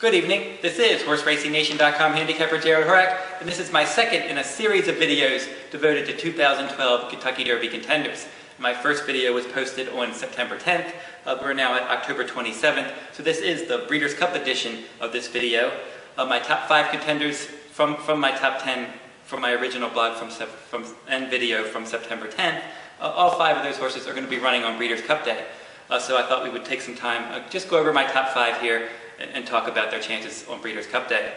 Good evening, this is HorseRacingNation.com handicapper Jared Horak, and this is my second in a series of videos devoted to 2012 Kentucky Derby Contenders. My first video was posted on September 10th, we're now at October 27th, so this is the Breeders' Cup edition of this video. My top 5 contenders from my top 10 from my original blog and video from September 10th. All 5 of those horses are going to be running on Breeders' Cup Day. So I thought we would take some time, just go over my top 5 here and talk about their chances on Breeders' Cup Day.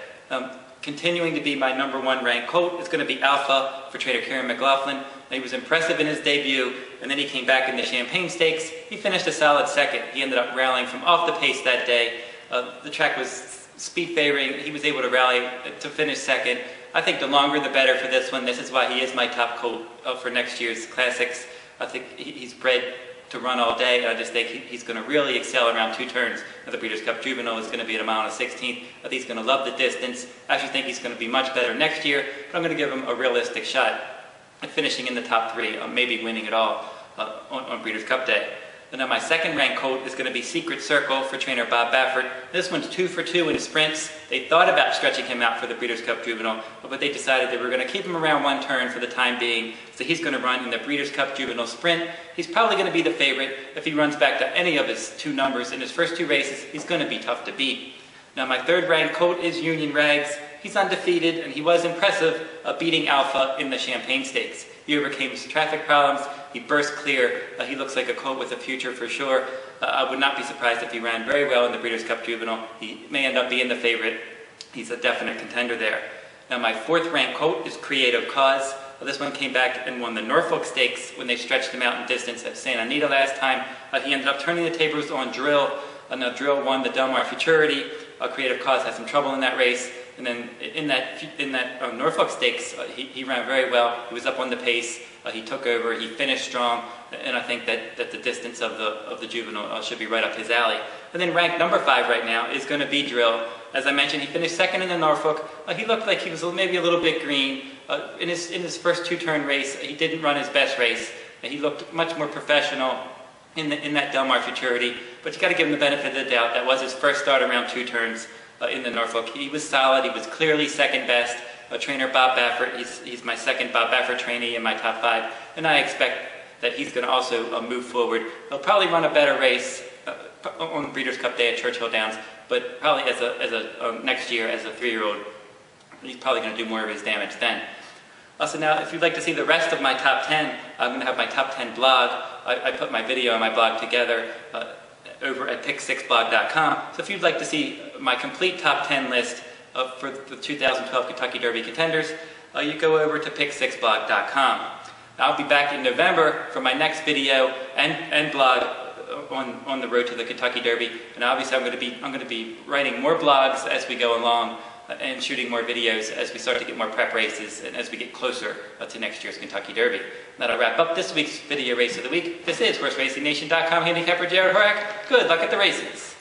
Continuing to be my #1 ranked colt is going to be Alpha for trainer Kieran McLaughlin. He was impressive in his debut, and then he came back in the Champagne Stakes. He finished a solid second. He ended up rallying from off the pace that day. The track was speed favoring. He was able to rally to finish second. I think the longer the better for this one. This is why he is my top colt for next year's Classics. I think he's bred to run all day, and I just think he's going to really excel around 2 turns. The Breeders' Cup Juvenile is going to be at a mile and a 16th. I think he's going to love the distance. I actually think he's going to be much better next year, but I'm going to give him a realistic shot at finishing in the top 3, maybe winning it all on Breeders' Cup Day. And then my second ranked colt is going to be Secret Circle for trainer Bob Baffert. This one's 2 for 2 in sprints. They thought about stretching him out for the Breeders' Cup Juvenile, but they decided they were going to keep him around 1 turn for the time being. So he's going to run in the Breeders' Cup Juvenile Sprint. He's probably going to be the favorite. If he runs back to any of his 2 numbers in his first 2 races, he's going to be tough to beat. Now my third ranked colt is Union Rags. He's undefeated, and he was impressive beating Alpha in the Champagne Stakes. He overcame some traffic problems. He burst clear. He looks like a colt with a future for sure. I would not be surprised if he ran very well in the Breeders' Cup Juvenile. He may end up being the favorite. He's a definite contender there. Now my 4th ranked colt is Creative Cause. This one came back and won the Norfolk Stakes when they stretched him out in distance at Santa Anita last time. He ended up turning the tables on Drill. Now Drill won the Del Mar Futurity. Creative Cause had some trouble in that race. And then in that Norfolk Stakes, he ran very well. He was up on the pace. He took over. He finished strong, and I think that the distance of the juvenile should be right up his alley. And then ranked #5 right now is going to be Drill. As I mentioned, he finished second in the Norfolk. He looked like he was maybe a little bit green in his first 2-turn race. He didn't run his best race. He looked much more professional in that Del Mar Futurity. But you got to give him the benefit of the doubt. That was his first start around 2 turns. In the Norfolk. He was solid. He was clearly second best. Trainer Bob Baffert, he's my second Bob Baffert trainee in my top 5, and I expect that he's going to also move forward. He'll probably run a better race on Breeders' Cup Day at Churchill Downs, but probably as a next year as a 3-year-old, he's probably going to do more of his damage then. So now, if you'd like to see the rest of my top 10, I'm going to have my top 10 blog. I put my video and my blog together over at pick6blog.com. So if you'd like to see my complete top 10 list for the 2012 Kentucky Derby Contenders, you go over to pick6blog.com. I'll be back in November for my next video and blog on the road to the Kentucky Derby. And obviously I'm going to be writing more blogs as we go along and shooting more videos as we start to get more prep races and as we get closer to next year's Kentucky Derby. That'll wrap up this week's video race of the week. This is HorseRacingNation.com handicapper Jared Horak. Good luck at the races.